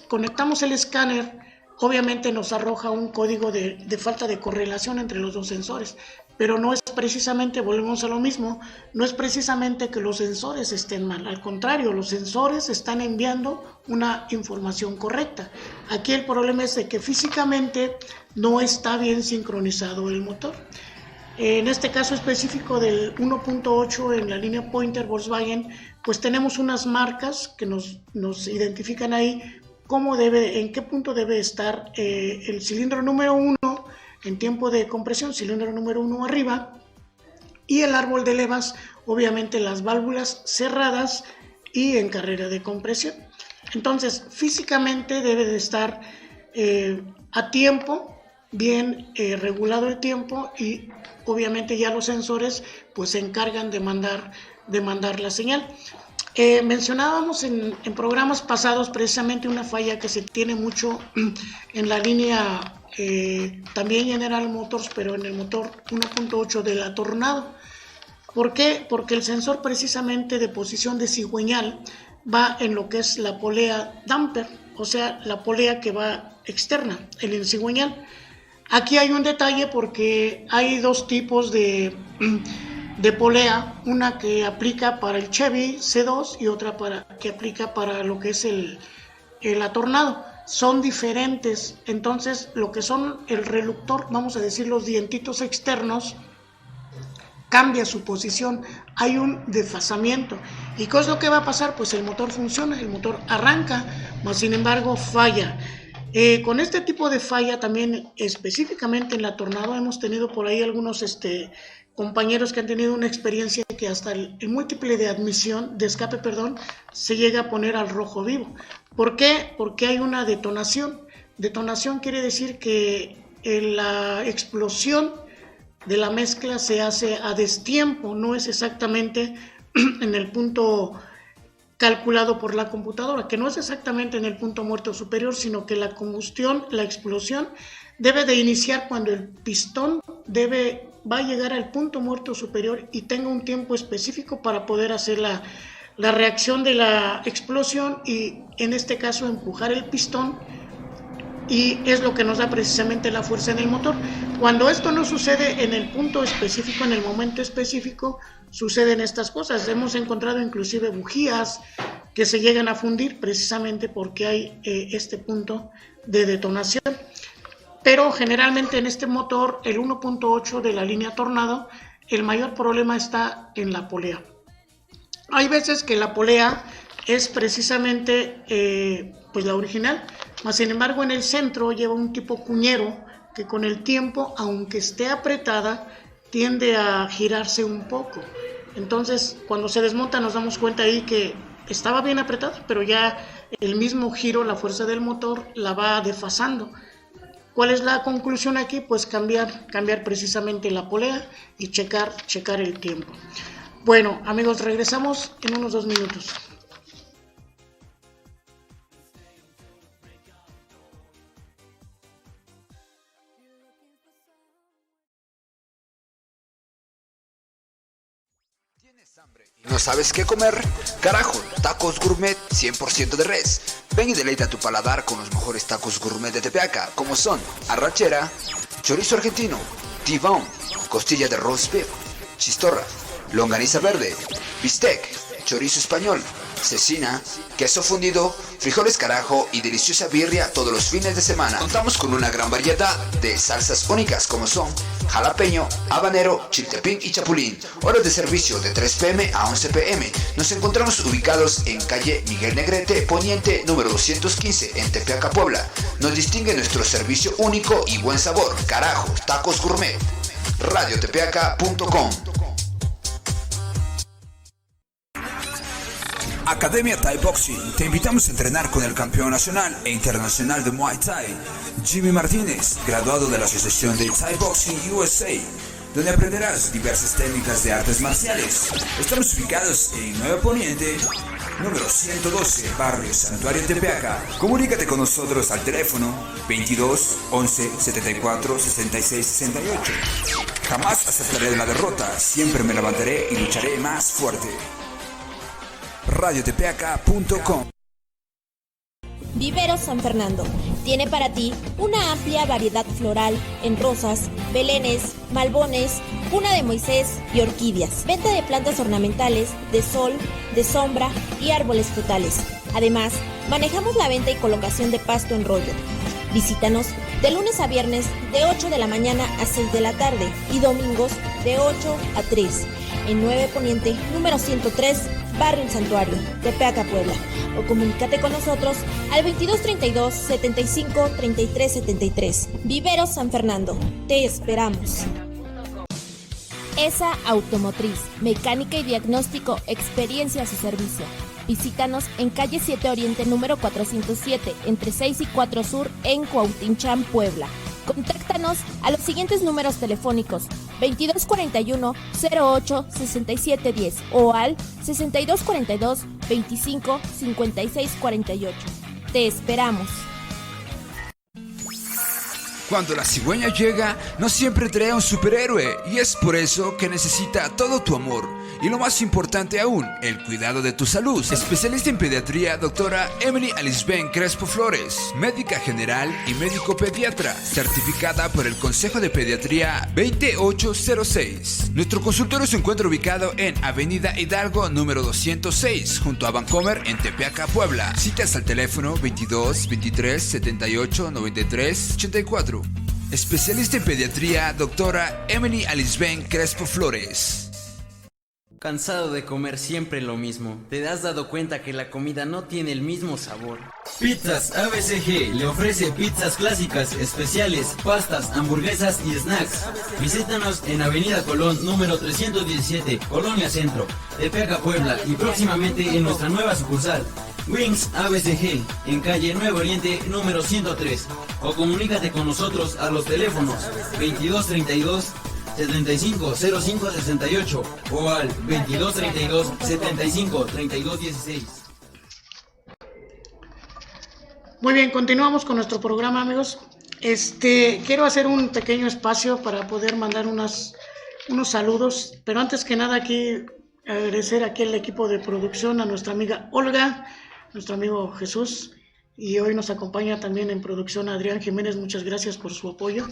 conectamos el escáner, obviamente nos arroja un código de falta de correlación entre los dos sensores, pero no es precisamente, volvemos a lo mismo, no es precisamente que los sensores estén mal, al contrario, los sensores están enviando una información correcta. Aquí el problema es de que físicamente no está bien sincronizado el motor. En este caso específico del 1.8 en la línea Pointer Volkswagen, pues tenemos unas marcas que nos identifican ahí en qué punto debe estar el cilindro número 1 en tiempo de compresión, cilindro número 1 arriba, y el árbol de levas, obviamente las válvulas cerradas y en carrera de compresión. Entonces, físicamente debe de estar a tiempo, bien regulado el tiempo, y obviamente ya los sensores pues se encargan de mandar la señal. Mencionábamos en programas pasados precisamente una falla que se tiene mucho en la línea también General Motors, pero en el motor 1.8 de la Tornado. ¿Por qué? Porque el sensor precisamente de posición de cigüeñal va en lo que es la polea damper, o sea, la polea que va externa, el cigüeñal. Aquí hay un detalle porque hay dos tipos de polea, una que aplica para el Chevy C2 y otra que aplica para lo que es la Tornado. Son diferentes, entonces lo que son el reductor, vamos a decir los dientitos externos, cambia su posición, hay un desfasamiento. ¿Y qué es lo que va a pasar? Pues el motor funciona, el motor arranca, mas sin embargo falla. Con este tipo de falla también específicamente en la Tornado hemos tenido por ahí algunos compañeros que han tenido una experiencia que hasta el múltiple de escape, se llega a poner al rojo vivo. ¿Por qué? Porque hay una detonación. Detonación quiere decir que la explosión de la mezcla se hace a destiempo, no es exactamente en el punto calculado por la computadora, que no es exactamente en el punto muerto superior, sino que la combustión, la explosión, debe de iniciar cuando el pistón va a llegar al punto muerto superior y tenga un tiempo específico para poder hacer la reacción de la explosión y en este caso empujar el pistón, y es lo que nos da precisamente la fuerza en el motor. Cuando esto no sucede en el punto específico, en el momento específico, suceden estas cosas. Hemos encontrado inclusive bujías que se llegan a fundir precisamente porque hay este punto de detonación. Pero generalmente en este motor, el 1.8 de la línea Tornado, el mayor problema está en la polea. Hay veces que la polea es precisamente pues la original, mas sin embargo en el centro lleva un tipo cuñero que con el tiempo, aunque esté apretada, tiende a girarse un poco. Entonces cuando se desmonta nos damos cuenta ahí que estaba bien apretada, pero ya el mismo giro, la fuerza del motor la va desfasando. ¿Cuál es la conclusión aquí? Pues cambiar precisamente la polea y checar el tiempo. Bueno, amigos, regresamos en unos 2 minutos. ¿Tienes hambre y no sabes qué comer? Carajo, tacos gourmet 100% de res. Ven y deleita tu paladar con los mejores tacos gourmet de Tepeaca, como son arrachera, chorizo argentino, T-bone, costilla de roast beef, chistorra, longaniza verde, bistec, chorizo español, cecina, queso fundido, frijoles carajo y deliciosa birria todos los fines de semana. Contamos con una gran variedad de salsas únicas como son jalapeño, habanero, chiltepín y chapulín. Horas de servicio de 3 p.m. a 11 p.m. Nos encontramos ubicados en calle Miguel Negrete, Poniente, número 215, en Tepeaca, Puebla. Nos distingue nuestro servicio único y buen sabor. Carajo, tacos gourmet. radiotepeaca.com. Academia Thai Boxing. Te invitamos a entrenar con el campeón nacional e internacional de Muay Thai, Jimmy Martínez, graduado de la Asociación de Thai Boxing USA, donde aprenderás diversas técnicas de artes marciales. Estamos ubicados en Nuevo Poniente, número 112, barrio Santuario Tepeaca. Comunícate con nosotros al teléfono 22 11 74 66 68. Jamás aceptaré la derrota, siempre me levantaré y lucharé más fuerte. radiotepeaca.com. Viveros San Fernando tiene para ti una amplia variedad floral en rosas, belenes, malbones, cuna de Moisés y orquídeas. Venta de plantas ornamentales, de sol, de sombra y árboles frutales. Además, manejamos la venta y colocación de pasto en rollo. Visítanos de lunes a viernes de 8 de la mañana a 6 de la tarde y domingos de 8 a 3 en 9 Poniente, número 103, Barrio El Santuario, Tepeaca, Puebla. O comunícate con nosotros al 2232 75 33 73. Viveros San Fernando. Te esperamos. ESA Automotriz, mecánica y diagnóstico, experiencia a su servicio. Visítanos en calle 7 Oriente, número 407, entre 6 y 4 Sur, en Cuautinchán, Puebla. Contáctanos a los siguientes números telefónicos: 2241 08 67 10 o al 6242 25 56 48. Te esperamos. Cuando la cigüeña llega, no siempre trae un superhéroe, y es por eso que necesita todo tu amor. Y lo más importante aún, el cuidado de tu salud. Especialista en pediatría, doctora Emily Alisben Crespo Flores, médica general y médico pediatra, certificada por el Consejo de Pediatría 20806. Nuestro consultorio se encuentra ubicado en Avenida Hidalgo, número 206, junto a Vancomer, en Tepeaca, Puebla. Citas al teléfono 22 23 78 93 84. Especialista en pediatría, doctora Emily Alisben Crespo Flores. ¿Cansado de comer siempre lo mismo? ¿Te has dado cuenta que la comida no tiene el mismo sabor? Pizzas ABCG le ofrece pizzas clásicas, especiales, pastas, hamburguesas y snacks. Visítanos en Avenida Colón, número 317, Colonia Centro, Tepeaca, Puebla, y próximamente en nuestra nueva sucursal, Wings ABCG, en calle Nuevo Oriente, número 103. O comunícate con nosotros a los teléfonos 2232 75 05 68 o al 2232 75 32 16. Muy bien, continuamos con nuestro programa, amigos. Quiero hacer un pequeño espacio para poder mandar unos saludos, pero antes que nada aquí agradecer aquí al equipo de producción, a nuestra amiga Olga, nuestro amigo Jesús, y hoy nos acompaña también en producción Adrián Jiménez. Muchas gracias por su apoyo.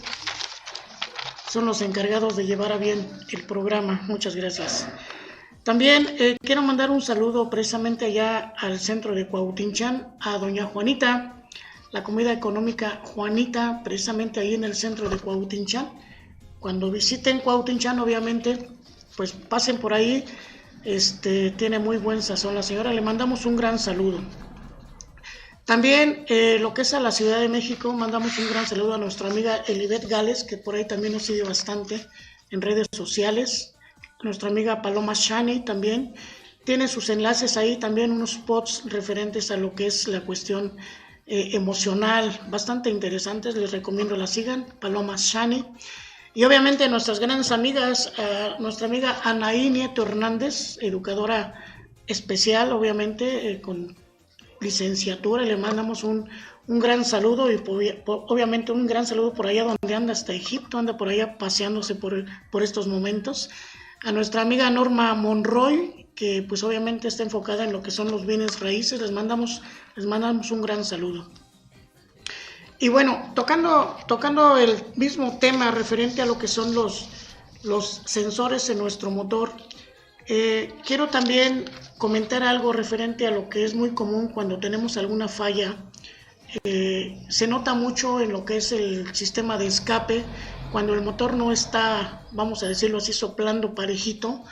Son los encargados de llevar a bien el programa. Muchas gracias. También quiero mandar un saludo precisamente allá al centro de Cuauhtinchan, a doña Juanita, la comida económica Juanita, precisamente ahí en el centro de Cuauhtinchan. Cuando visiten Cuauhtinchan, obviamente, pues pasen por ahí, tiene muy buen sazón la señora, le mandamos un gran saludo. También lo que es a la Ciudad de México, mandamos un gran saludo a nuestra amiga Elibet Gales, que por ahí también nos sigue bastante en redes sociales. Nuestra amiga Paloma Shani también tiene sus enlaces ahí, también unos spots referentes a lo que es la cuestión emocional, bastante interesantes, les recomiendo la sigan, Paloma Shani. Y obviamente nuestras grandes amigas, nuestra amiga Anaí Nieto Hernández, educadora especial, obviamente, con licenciatura, le mandamos un gran saludo y obviamente un gran saludo por allá donde anda, hasta Egipto, anda por allá paseándose por estos momentos. A nuestra amiga Norma Monroy, que pues obviamente está enfocada en lo que son los bienes raíces, les mandamos un gran saludo. Y bueno, tocando el mismo tema referente a lo que son los sensores en nuestro motor, quiero también comentar algo referente a lo que es muy común cuando tenemos alguna falla. Se nota mucho en lo que es el sistema de escape, cuando el motor no está, vamos a decirlo así, soplando parejito,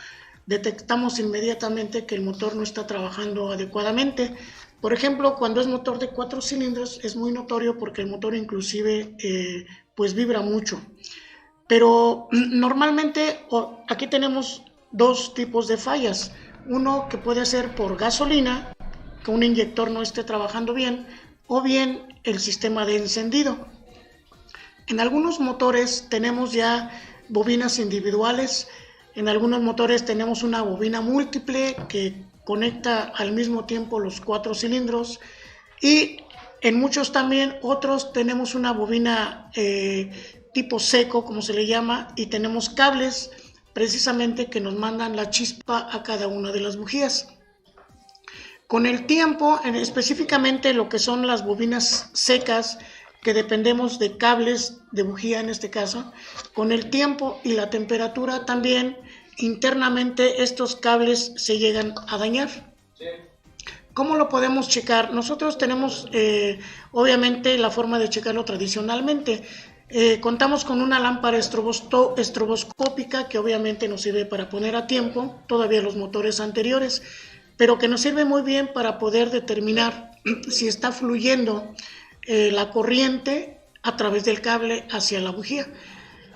detectamos inmediatamente que el motor no está trabajando adecuadamente. Por ejemplo, cuando es motor de 4 cilindros es muy notorio porque el motor inclusive pues vibra mucho. Pero normalmente aquí tenemos dos tipos de fallas. Uno que puede ser por gasolina, que un inyector no esté trabajando bien, o bien el sistema de encendido. En algunos motores tenemos ya bobinas individuales, en algunos motores tenemos una bobina múltiple que conecta al mismo tiempo los 4 cilindros y en muchos también otros tenemos una bobina tipo seco, como se le llama, y tenemos cables precisamente que nos mandan la chispa a cada una de las bujías. Con el tiempo, específicamente lo que son las bobinas secas, que dependemos de cables de bujía en este caso, con el tiempo y la temperatura también internamente estos cables se llegan a dañar. ¿Cómo lo podemos checar? Nosotros tenemos obviamente la forma de checarlo tradicionalmente. Contamos con una lámpara estroboscópica que obviamente nos sirve para poner a tiempo todavía los motores anteriores, pero que nos sirve muy bien para poder determinar si está fluyendo la corriente a través del cable hacia la bujía.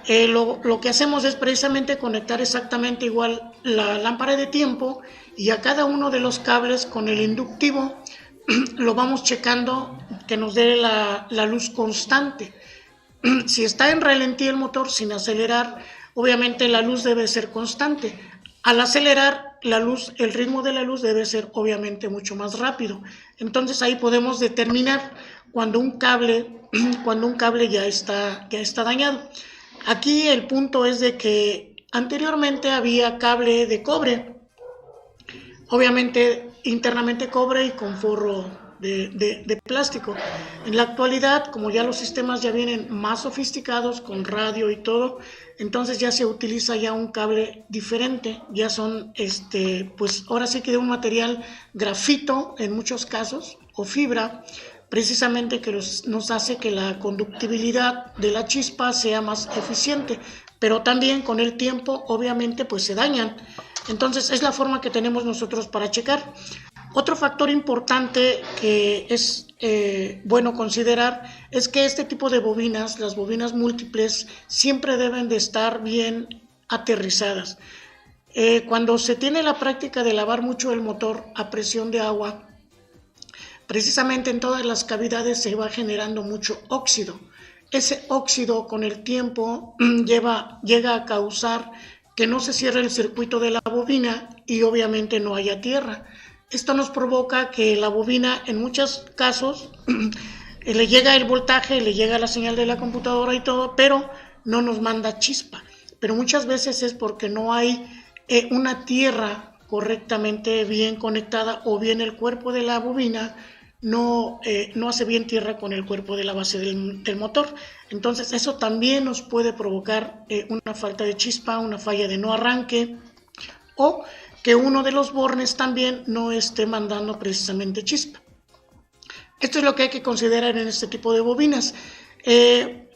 Lo que hacemos es precisamente conectar exactamente igual la lámpara de tiempo y a cada uno de los cables con el inductivo lo vamos checando que nos dé la luz constante. Si está en ralentí el motor sin acelerar, obviamente la luz debe ser constante. Al acelerar la luz, el ritmo de la luz debe ser obviamente mucho más rápido. Entonces ahí podemos determinar cuando un cable ya está dañado. Aquí el punto es de que anteriormente había cable de cobre, obviamente internamente cobre y con forro de plástico. En la actualidad, como ya los sistemas ya vienen más sofisticados con radio y todo, entonces ya se utiliza ya un cable diferente, ya son pues ahora sí que de un material grafito en muchos casos o fibra, precisamente que nos hace que la conductibilidad de la chispa sea más eficiente, pero también con el tiempo obviamente pues se dañan. Entonces es la forma que tenemos nosotros para checar. Otro factor importante que es bueno considerar es que este tipo de bobinas, las bobinas múltiples, siempre deben de estar bien aterrizadas. Cuando se tiene la práctica de lavar mucho el motor a presión de agua, precisamente en todas las cavidades se va generando mucho óxido. Ese óxido con el tiempo llega a causar que no se cierre el circuito de la bobina y obviamente no haya tierra. Esto nos provoca que la bobina en muchos casos le llega el voltaje, le llega la señal de la computadora y todo, pero no nos manda chispa. Pero muchas veces es porque no hay una tierra correctamente bien conectada o bien el cuerpo de la bobina no hace bien tierra con el cuerpo de la base del motor. Entonces eso también nos puede provocar una falta de chispa, una falla de no arranque o que uno de los bornes también no esté mandando precisamente chispa. Esto es lo que hay que considerar en este tipo de bobinas.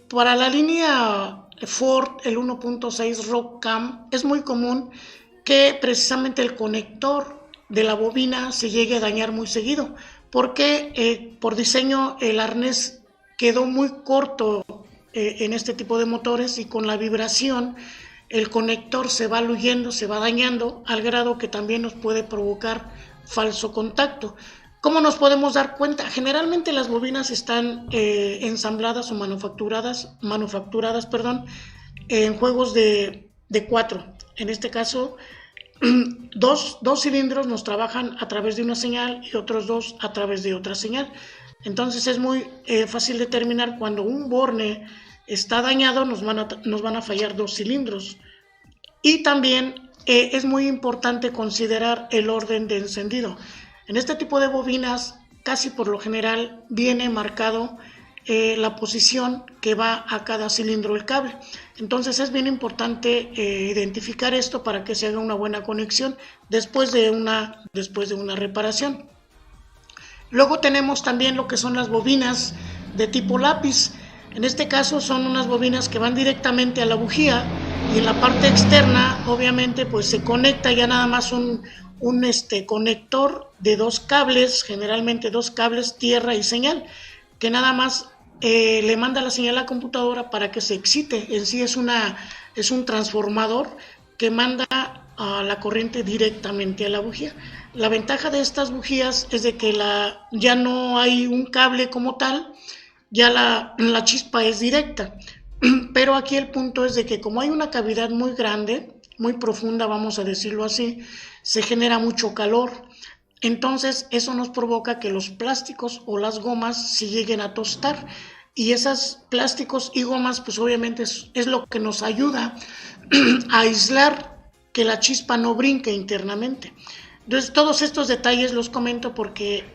Para la línea Ford, el 1.6 ROCKCAM, es muy común que precisamente el conector de la bobina se llegue a dañar muy seguido, porque por diseño el arnés quedó muy corto en este tipo de motores, y con la vibración el conector se va diluyendo, se va dañando, al grado que también nos puede provocar falso contacto. ¿Cómo nos podemos dar cuenta? Generalmente las bobinas están ensambladas o manufacturadas, en juegos de 4. En este caso, dos cilindros nos trabajan a través de una señal y otros 2 a través de otra señal. Entonces es muy fácil determinar cuando un borne está dañado, nos van a fallar 2 cilindros. Y también es muy importante considerar el orden de encendido. En este tipo de bobinas, casi por lo general, viene marcado la posición que va a cada cilindro el cable. Entonces es bien importante identificar esto para que se haga una buena conexión después de una reparación. Luego tenemos también lo que son las bobinas de tipo lápiz. En este caso son unas bobinas que van directamente a la bujía, y en la parte externa obviamente pues se conecta ya nada más un conector de 2 cables, generalmente 2 cables tierra y señal, que nada más le manda la señal a la computadora para que se excite. En sí es un transformador que manda a la corriente directamente a la bujía. La ventaja de estas bujías es de que ya no hay un cable como tal, ya la chispa es directa. Pero aquí el punto es de que como hay una cavidad muy grande, muy profunda, vamos a decirlo así, se genera mucho calor. Entonces eso nos provoca que los plásticos o las gomas se lleguen a tostar, y esos plásticos y gomas pues obviamente es lo que nos ayuda a aislar que la chispa no brinque internamente. Entonces todos estos detalles los comento porque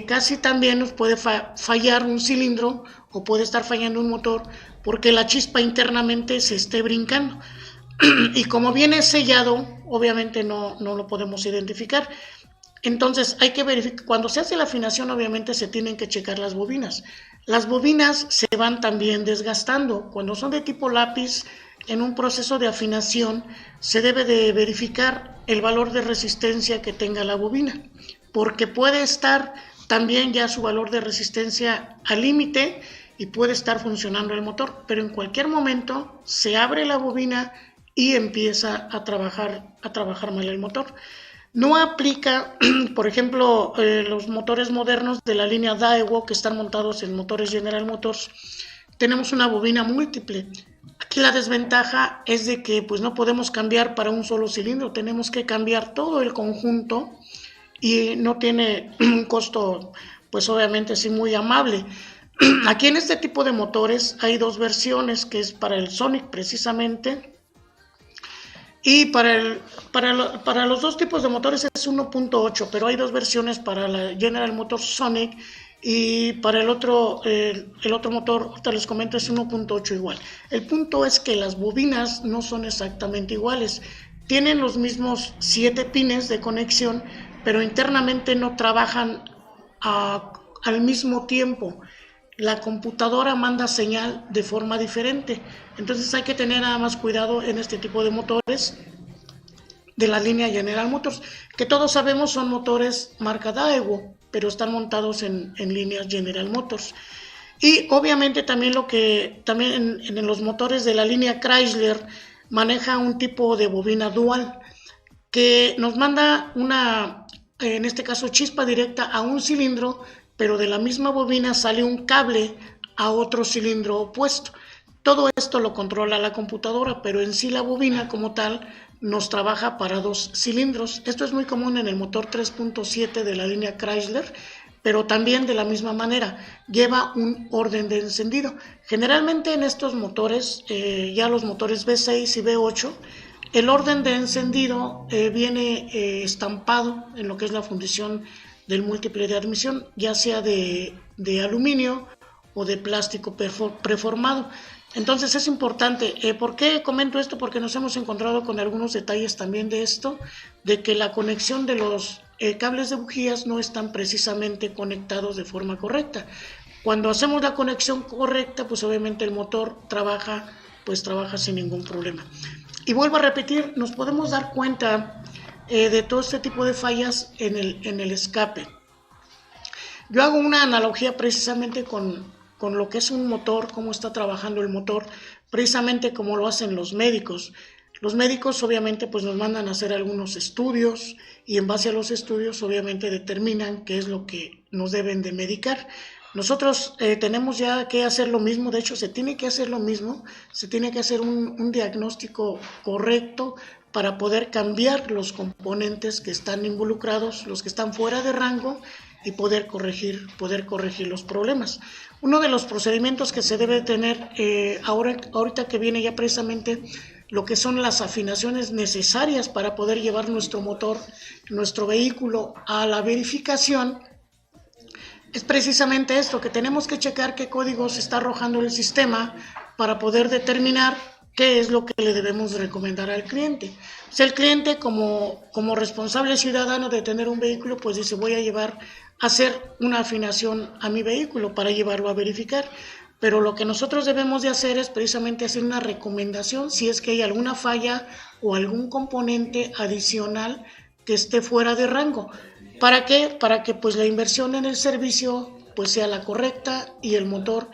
casi también nos puede fallar un cilindro o puede estar fallando un motor porque la chispa internamente se esté brincando. Y como viene sellado, obviamente no lo podemos identificar. Entonces hay que verificar, cuando se hace la afinación obviamente se tienen que checar las bobinas. Las bobinas se van también desgastando. Cuando son de tipo lápiz, en un proceso de afinación se debe de verificar el valor de resistencia que tenga la bobina, porque puede estar también ya su valor de resistencia al límite y puede estar funcionando el motor, pero en cualquier momento se abre la bobina y empieza a trabajar mal el motor. No aplica, por ejemplo, los motores modernos de la línea Daewoo que están montados en motores General Motors. Tenemos una bobina múltiple. Aquí la desventaja es de que pues no podemos cambiar para un solo cilindro, tenemos que cambiar todo el conjunto y no tiene un costo pues obviamente sí muy amable. Aquí en este tipo de motores hay 2 versiones, que es para el Sonic precisamente, y para los 2 tipos de motores es 1.8, pero hay 2 versiones para la General Motors Sonic, y para el otro motor, ahorita les comento, es 1.8 igual. El punto es que las bobinas no son exactamente iguales. Tienen los mismos 7 pines de conexión, pero internamente no trabajan al mismo tiempo. La computadora manda señal de forma diferente. Entonces hay que tener nada más cuidado en este tipo de motores de la línea General Motors, que todos sabemos son motores marca Daewoo, pero están montados en líneas General Motors. Y obviamente también en los motores de la línea Chrysler maneja un tipo de bobina dual que nos manda en este caso chispa directa a un cilindro, pero de la misma bobina sale un cable a otro cilindro opuesto. Todo esto lo controla la computadora, pero en sí la bobina como tal nos trabaja para 2 cilindros. Esto es muy común en el motor 3.7 de la línea Chrysler, pero también de la misma manera lleva un orden de encendido. Generalmente en estos motores, ya los motores V6 y V8, el orden de encendido viene estampado en lo que es la fundición del múltiple de admisión, ya sea de aluminio o de plástico preformado. Entonces es importante. ¿Por qué comento esto? Porque nos hemos encontrado con algunos detalles también de esto, de que la conexión de los cables de bujías no están precisamente conectados de forma correcta. Cuando hacemos la conexión correcta, pues obviamente el motor trabaja sin ningún problema. Y vuelvo a repetir, nos podemos dar cuenta de todo este tipo de fallas en el escape. Yo hago una analogía precisamente con lo que es un motor, cómo está trabajando el motor, precisamente como lo hacen los médicos. Los médicos obviamente pues nos mandan a hacer algunos estudios y en base a los estudios obviamente determinan qué es lo que nos deben de medicar. Nosotros tenemos ya que hacer lo mismo, de hecho se tiene que hacer lo mismo, se tiene que hacer un diagnóstico correcto para poder cambiar los componentes que están involucrados, los que están fuera de rango, y poder corregir los problemas. Uno de los procedimientos que se debe tener ahorita que viene ya precisamente lo que son las afinaciones necesarias para poder llevar nuestro motor, nuestro vehículo a la verificación, es precisamente esto, que tenemos que checar qué códigos está arrojando el sistema para poder determinar qué es lo que le debemos recomendar al cliente. O sea, el cliente como responsable ciudadano de tener un vehículo, pues dice, voy a hacer una afinación a mi vehículo para llevarlo a verificar. Pero lo que nosotros debemos de hacer es precisamente hacer una recomendación si es que hay alguna falla o algún componente adicional que esté fuera de rango. ¿Para qué? Para que pues la inversión en el servicio pues sea la correcta y el motor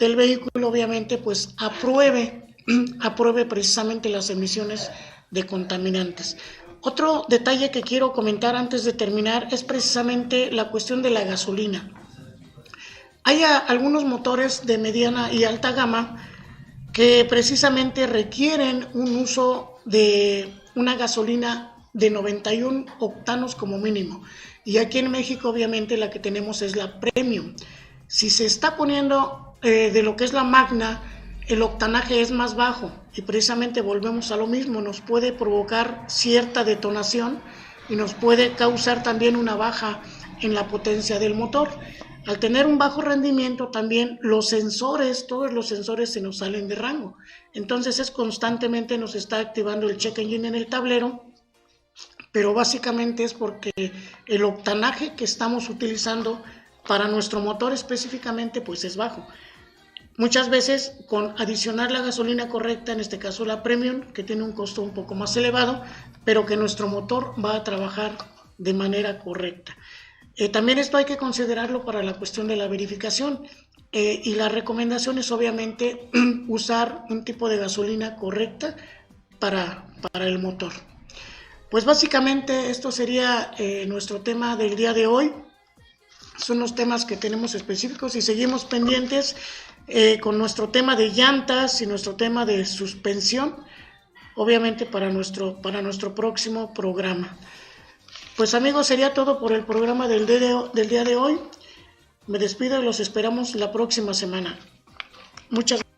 del vehículo obviamente pues apruebe precisamente las emisiones de contaminantes. Otro detalle que quiero comentar antes de terminar es precisamente la cuestión de la gasolina. Hay algunos motores de mediana y alta gama que precisamente requieren un uso de una gasolina de 91 octanos como mínimo. Y aquí en México obviamente la que tenemos es la Premium. Si se está poniendo de lo que es la Magna, el octanaje es más bajo y precisamente volvemos a lo mismo, nos puede provocar cierta detonación y nos puede causar también una baja en la potencia del motor. Al tener un bajo rendimiento también todos los sensores se nos salen de rango. Entonces constantemente nos está activando el check engine en el tablero, pero básicamente es porque el octanaje que estamos utilizando para nuestro motor específicamente pues es bajo. Muchas veces con adicionar la gasolina correcta, en este caso la Premium, que tiene un costo un poco más elevado, pero que nuestro motor va a trabajar de manera correcta. También esto hay que considerarlo para la cuestión de la verificación y la recomendación es obviamente usar un tipo de gasolina correcta para el motor. Pues básicamente esto sería nuestro tema del día de hoy. Son los temas que tenemos específicos y seguimos pendientes con nuestro tema de llantas y nuestro tema de suspensión, obviamente para nuestro próximo programa. Pues amigos, sería todo por el programa del día de hoy. Me despido y los esperamos la próxima semana. Muchas gracias.